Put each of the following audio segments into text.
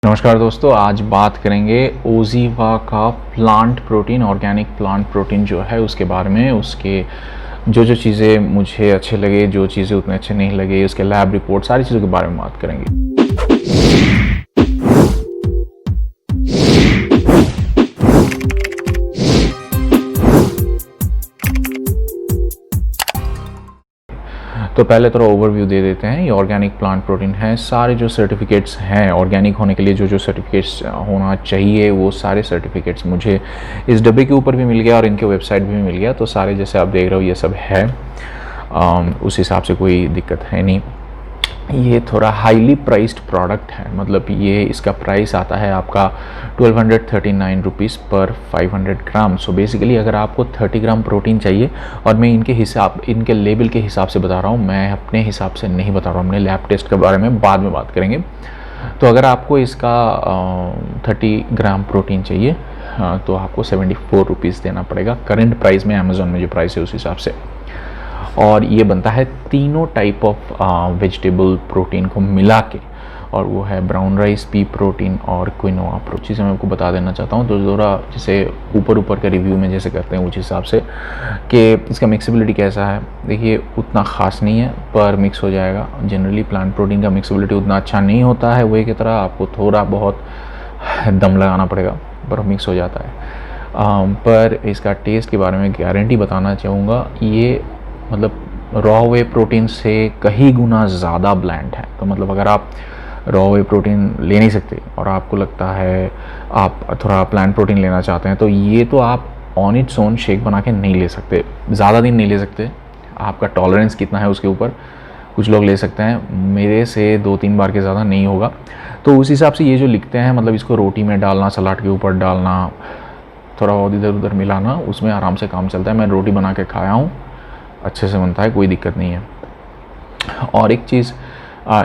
नमस्कार दोस्तों, आज बात करेंगे ओजीवा का plant protein, organic plant protein जो है उसके बारे में। उसके जो चीज़ें मुझे अच्छे लगे, जो चीज़ें उतने अच्छे नहीं लगे, उसके लैब रिपोर्ट, सारी चीज़ों के बारे में बात करेंगे। तो पहले थोड़ा ओवरव्यू दे देते हैं। ये ऑर्गेनिक प्लांट प्रोटीन है। सारे जो सर्टिफिकेट्स हैं ऑर्गेनिक होने के लिए, जो सर्टिफिकेट्स होना चाहिए, वो सारे सर्टिफिकेट्स मुझे इस डब्बे के ऊपर भी मिल गया और इनके वेबसाइट भी मिल गया। तो सारे जैसे आप देख रहे हो ये सब है, उस हिसाब से कोई दिक्कत है नहीं। ये थोड़ा हाईली प्राइस्ड प्रोडक्ट है, मतलब ये इसका प्राइस आता है आपका 1239 रुपीज़ पर 500 ग्राम। सो बेसिकली अगर आपको 30 ग्राम प्रोटीन चाहिए, और मैं इनके लेबल के हिसाब से बता रहा हूँ, मैं अपने हिसाब से नहीं बता रहा हूँ, हमने लैब टेस्ट के बारे में बाद में बात करेंगे। तो अगर आपको इसका 30 ग्राम प्रोटीन चाहिए तो आपको 74 रुपीज़ देना पड़ेगा करंट प्राइस में, अमेज़ॉन में जो प्राइस है उस हिसाब से। और ये बनता है तीनों टाइप ऑफ वेजिटेबल प्रोटीन को मिला के, और वो है ब्राउन राइस, पी प्रोटीन और क्विनोआ प्रोटीन। चीज़ें मैं आपको बता देना चाहता हूँ, तो ज़रा जैसे ऊपर के रिव्यू में जैसे करते हैं उस हिसाब से कि इसका मिक्सिबिलिटी कैसा है। देखिए उतना ख़ास नहीं है पर मिक्स हो जाएगा। जनरली प्लांट प्रोटीन का मिक्सिबिलिटी उतना अच्छा नहीं होता है, वही की तरह आपको थोड़ा बहुत दम लगाना पड़ेगा पर मिक्स हो जाता है। पर इसका टेस्ट के बारे में गारंटी बताना चाहूँगा, ये मतलब रॉ वे प्रोटीन से कहीं गुना ज़्यादा ब्लैंड है। तो मतलब अगर आप रॉ वे प्रोटीन ले नहीं सकते और आपको लगता है आप थोड़ा प्लांट प्रोटीन लेना चाहते हैं, तो ये तो आप ऑन इट्स ओन शेक बना के नहीं ले सकते, ज़्यादा दिन नहीं ले सकते। आपका टॉलरेंस कितना है उसके ऊपर, कुछ लोग ले सकते हैं, मेरे से 2-3 बार के ज़्यादा नहीं होगा। तो उस हिसाब से ये जो लिखते हैं, मतलब इसको रोटी में डालना, सलाद के ऊपर डालना, थोड़ा और इधर उधर मिलाना, उसमें आराम से काम चलता है। मैं रोटी बना के खाया हूँ, अच्छे से बनता है, कोई दिक्कत नहीं है। और एक चीज़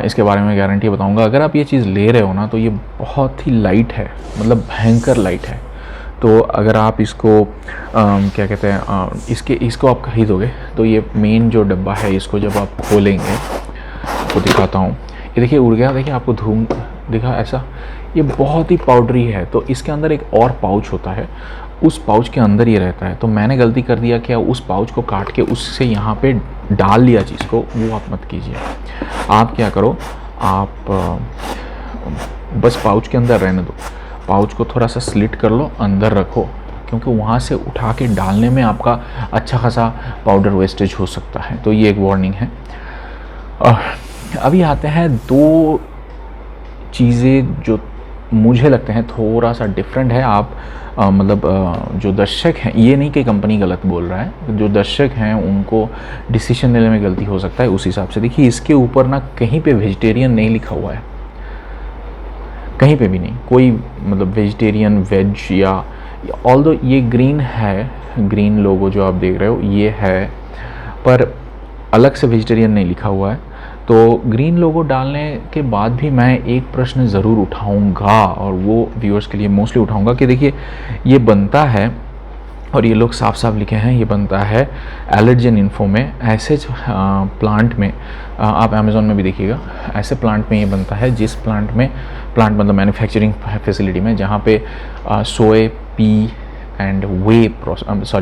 इसके बारे में गारंटी बताऊंगा, अगर आप ये चीज़ ले रहे हो ना तो ये बहुत ही लाइट है, मतलब भयंकर लाइट है। तो अगर आप इसको क्या कहते हैं, इसको आप खरीदोगे तो ये मेन जो डब्बा है, इसको जब आप खोलेंगे तो दिखाता हूँ। ये देखिए उड़ गया, देखिए आपको धूम दिखा ऐसा। ये बहुत ही पाउडरी है। तो इसके अंदर एक और पाउच होता है, उस पाउच के अंदर ये रहता है। तो मैंने गलती कर दिया क्या, उस पाउच को काट के उससे यहाँ पे डाल लिया चीज़ को, वो आप मत कीजिए। आप क्या करो, आप बस पाउच के अंदर रहने दो, पाउच को थोड़ा सा स्लिट कर लो, अंदर रखो, क्योंकि वहाँ से उठा के डालने में आपका अच्छा खासा पाउडर वेस्टेज हो सकता है। तो ये एक वार्निंग है। अभी आते हैं दो चीज़ें जो मुझे लगते हैं थोड़ा सा डिफरेंट है। आप जो दर्शक हैं, ये नहीं कि कंपनी गलत बोल रहा है, जो दर्शक हैं उनको डिसीजन लेने में गलती हो सकता है, उस हिसाब से देखिए इसके ऊपर ना कहीं पे वेजिटेरियन नहीं लिखा हुआ है, कहीं पे भी नहीं, कोई मतलब वेजिटेरियन, वेज या ऑल्दो ये ग्रीन है, ग्रीन लोगो जो आप देख रहे हो ये है, पर अलग से वेजिटेरियन नहीं लिखा हुआ है। तो ग्रीन लोगो डालने के बाद भी मैं एक प्रश्न ज़रूर उठाऊंगा, और वो व्यूअर्स के लिए मोस्टली उठाऊंगा कि देखिए ये बनता है, और ये लोग साफ साफ लिखे हैं, ये बनता है एलर्जन इन्फो में, ऐसे प्लांट में, आप अमेज़ॉन में भी देखिएगा, ऐसे प्लांट में ये बनता है जिस प्लांट मतलब मैन्युफैक्चरिंग फैसिलिटी में, जहाँ पे सोए, P and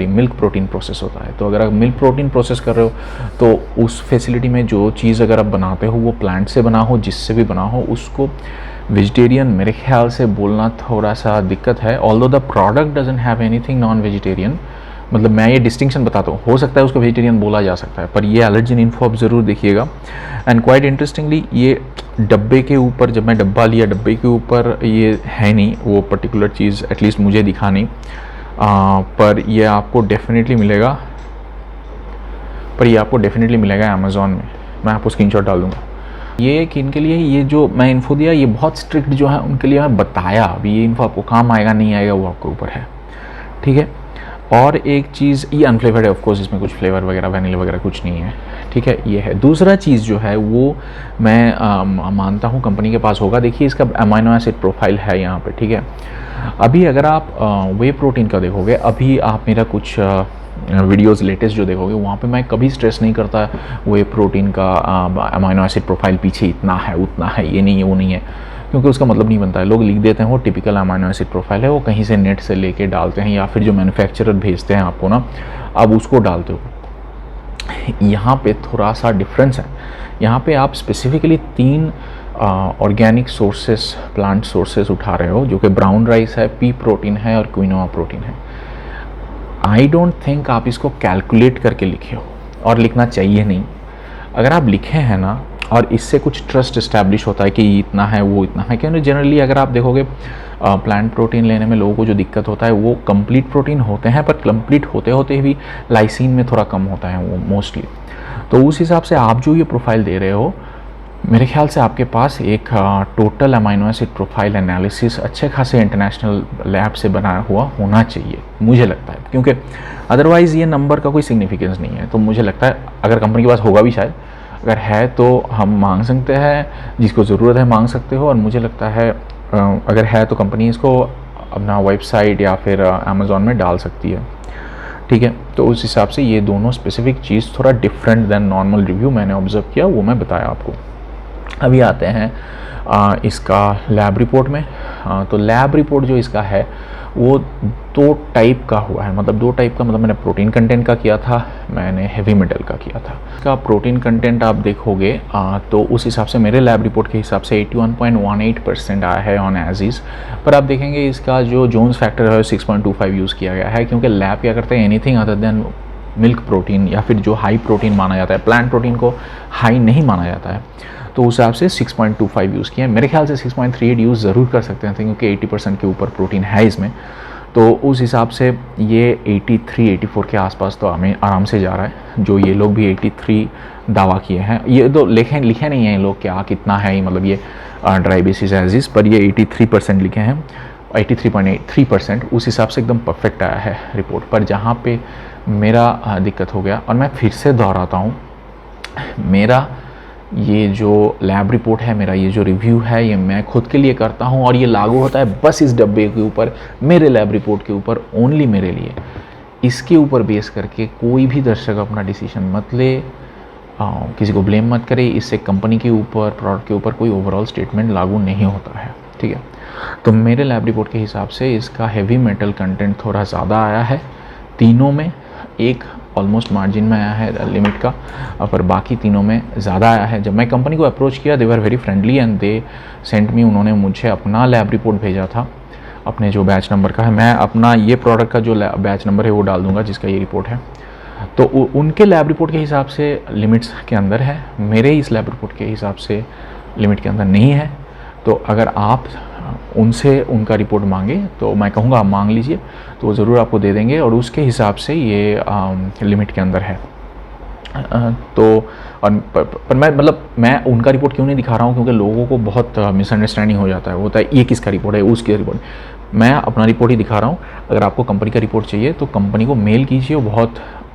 milk protein process होता है। तो अगर आप मिल्क प्रोटीन प्रोसेस कर रहे हो तो उस फैसिलिटी में जो चीज़ अगर आप बनाते हो वो प्लांट से बना हो, जिससे भी बना हो, उसको वेजिटेरियन मेरे ख्याल से बोलना थोड़ा सा दिक्कत है। Although the product doesn't have anything non vegetarian, मतलब मैं ये डिस्टिंक्शन बताता हूँ, हो सकता है उसको वेजिटेरियन बोला जा सकता है, पर ये एलर्जन इन्फो आप ज़रूर देखिएगा। एंड क्वाइट इंटरेस्टिंगली ये डब्बे के ऊपर, जब मैं डब्बा लिया, डब्बे के ऊपर ये है नहीं वो पर्टिकुलर चीज़, एटलीस्ट मुझे दिखा नहीं, पर ये आपको डेफिनेटली मिलेगा, अमेज़ॉन में। मैं आपको स्क्रीनशॉट डाल दूँगा। ये कि इनके लिए ये जो मैं इन्फो दिया, ये बहुत स्ट्रिक्ट जो है उनके लिए मैं बताया। अभी ये इन्फो आपको काम आएगा नहीं आएगा वो आपके ऊपर है, ठीक है। और एक चीज़, ये अनफ्लेवर्ड है ऑफकोर्स, इसमें कुछ फ्लेवर वगैरह, वैनिला वगैरह कुछ नहीं है, ठीक है। ये है। दूसरा चीज़ जो है वो मैं मानता हूँ कंपनी के पास होगा। देखिए इसका अमाइनो एसिड प्रोफाइल है यहाँ पे, ठीक है। अभी अगर आप वे प्रोटीन का देखोगे, अभी आप मेरा कुछ वीडियोस लेटेस्ट जो देखोगे, वहाँ पे मैं कभी स्ट्रेस नहीं करता वे प्रोटीन का अमाइनो एसिड प्रोफाइल पीछे इतना है उतना है, ये नहीं है वो नहीं है। क्योंकि उसका मतलब नहीं बनता है। लोग लिख देते हैं वो टिपिकल अमाइनो एसिड प्रोफाइल है, वो कहीं से नेट से लेके डालते हैं या फिर जो मैन्युफैक्चरर भेजते हैं आपको ना, आप उसको डालते हो। यहाँ पे थोड़ा सा डिफरेंस है। यहाँ पे आप specifically 3 organic sources, plant sources उठा रहे हो, जो कि ब्राउन राइस है, पी प्रोटीन है और क्विनोआ प्रोटीन है। आई डोंट थिंक आप इसको कैलकुलेट करके लिखे हो, और लिखना चाहिए नहीं। अगर आप लिखे हैं ना और इससे कुछ ट्रस्ट इस्टेब्लिश होता है कि इतना है वो इतना है, क्योंकि जनरली अगर आप देखोगे प्लांट प्रोटीन लेने में लोगों को जो दिक्कत होता है वो कंप्लीट प्रोटीन होते हैं, पर कंप्लीट होते होते भी लाइसिन में थोड़ा कम होता है वो मोस्टली। तो उस हिसाब से आप जो ये प्रोफाइल दे रहे हो, मेरे ख्याल से आपके पास एक total amino acid profile analysis अच्छे खासे इंटरनेशनल लैब से बना हुआ होना चाहिए, मुझे लगता है, क्योंकि अदरवाइज़ ये नंबर का कोई सिग्निफिकेंस नहीं है। तो मुझे लगता है अगर कंपनी के पास होगा भी, शायद अगर है तो हम मांग सकते हैं, जिसको ज़रूरत है मांग सकते हो। और मुझे लगता है अगर है तो कंपनी इसको अपना वेबसाइट या फिर अमेज़ॉन में डाल सकती है, ठीक है। तो उस हिसाब से ये दोनों स्पेसिफिक चीज़ थोड़ा डिफरेंट दैन नॉर्मल रिव्यू मैंने ऑब्जर्व किया, वो मैं बताया आपको। अभी आते हैं इसका लैब रिपोर्ट में। तो लैब रिपोर्ट जो इसका है वो 2 टाइप का हुआ है, मतलब 2 टाइप का, मतलब मैंने प्रोटीन कंटेंट का किया था, मैंने हेवी मेटल का किया था। इसका प्रोटीन कंटेंट आप देखोगे तो उस हिसाब से मेरे लैब रिपोर्ट के हिसाब से 81.18% आया है ऑन एज इज़। पर आप देखेंगे इसका जो जोन्स फैक्टर है 6.25 यूज़ किया गया है, क्योंकि लैब क्या करते हैं, anything other than milk protein या फिर जो हाई प्रोटीन माना जाता है, प्लांट प्रोटीन को हाई नहीं माना जाता है, तो उस हिसाब से 6.25 यूज़ किया है। मेरे ख्याल से 6.38 यूज़ ज़रूर कर सकते हैं, क्योंकि 80% के ऊपर प्रोटीन है इसमें। तो उस हिसाब से ये 83-84 के आसपास तो हमें आराम से जा रहा है। जो ये लोग भी 83 दावा किए हैं, ये तो लिखे नहीं हैं ये लोग क्या कितना है, मतलब ये ड्राई बेसिस एजिस, पर ये 83% लिखे हैं, 83.83%। उस हिसाब से एकदम परफेक्ट आया है रिपोर्ट। पर जहाँ पे मेरा दिक्कत हो गया, और मैं फिर से दोहराता हूँ, मेरा ये जो लैब रिपोर्ट है, मेरा ये जो रिव्यू है, ये मैं खुद के लिए करता हूँ और ये लागू होता है बस इस डब्बे के ऊपर, मेरे लैब रिपोर्ट के ऊपर, ओनली मेरे लिए। इसके ऊपर बेस करके कोई भी दर्शक अपना डिसीजन मत ले, किसी को ब्लेम मत करे। इससे कंपनी के ऊपर, प्रोडक्ट के ऊपर कोई ओवरऑल स्टेटमेंट लागू नहीं होता है, ठीक है। तो मेरे लैब रिपोर्ट के हिसाब से इसका हेवी मेटल कंटेंट थोड़ा ज़्यादा आया है, तीनों में। एक ऑलमोस्ट मार्जिन में आया है लिमिट का, पर बाकी तीनों में ज़्यादा आया है। जब मैं कंपनी को अप्रोच किया, they were very friendly and they sent me, उन्होंने मुझे अपना लैब रिपोर्ट भेजा था, अपने जो बैच नंबर का है। मैं अपना ये प्रोडक्ट का जो बैच नंबर है वो डाल दूंगा जिसका ये रिपोर्ट है। तो उनके लैब रिपोर्ट के हिसाब से लिमिट्स के अंदर है, मेरे इस लैब रिपोर्ट के हिसाब से लिमिट के अंदर नहीं है। तो अगर आप उनसे उनका रिपोर्ट मांगे तो मैं कहूँगा आप मांग लीजिए, तो वो ज़रूर आपको दे देंगे, और उसके हिसाब से ये लिमिट के अंदर है। तो और पर मैं मतलब मैं उनका रिपोर्ट क्यों नहीं दिखा रहा हूँ, क्योंकि लोगों को बहुत मिसअंडरस्टैंडिंग हो जाता है, होता है ये किसका रिपोर्ट है, उसकी रिपोर्ट। मैं अपना रिपोर्ट ही दिखा रहा हूँ। अगर आपको कंपनी का रिपोर्ट चाहिए तो कंपनी को मेल कीजिए, वो बहुत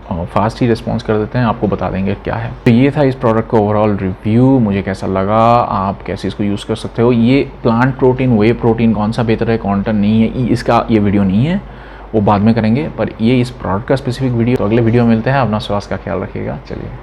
फास्ट ही रिस्पॉन्स कर देते हैं, आपको बता देंगे क्या है। तो ये था इस प्रोडक्ट का ओवरऑल रिव्यू, मुझे कैसा लगा, आप कैसे इसको यूज़ कर सकते हो। ये प्लांट प्रोटीन, वे प्रोटीन कौन सा बेहतर है, कॉन्टन नहीं है, इसका ये वीडियो नहीं है, वो बाद में करेंगे। पर ये इस प्रोडक्ट का स्पेसिफिक वीडियो, तो अगले वीडियो में मिलते हैं। अपना स्वास्थ्य का ख्याल रखिएगा। चलिए।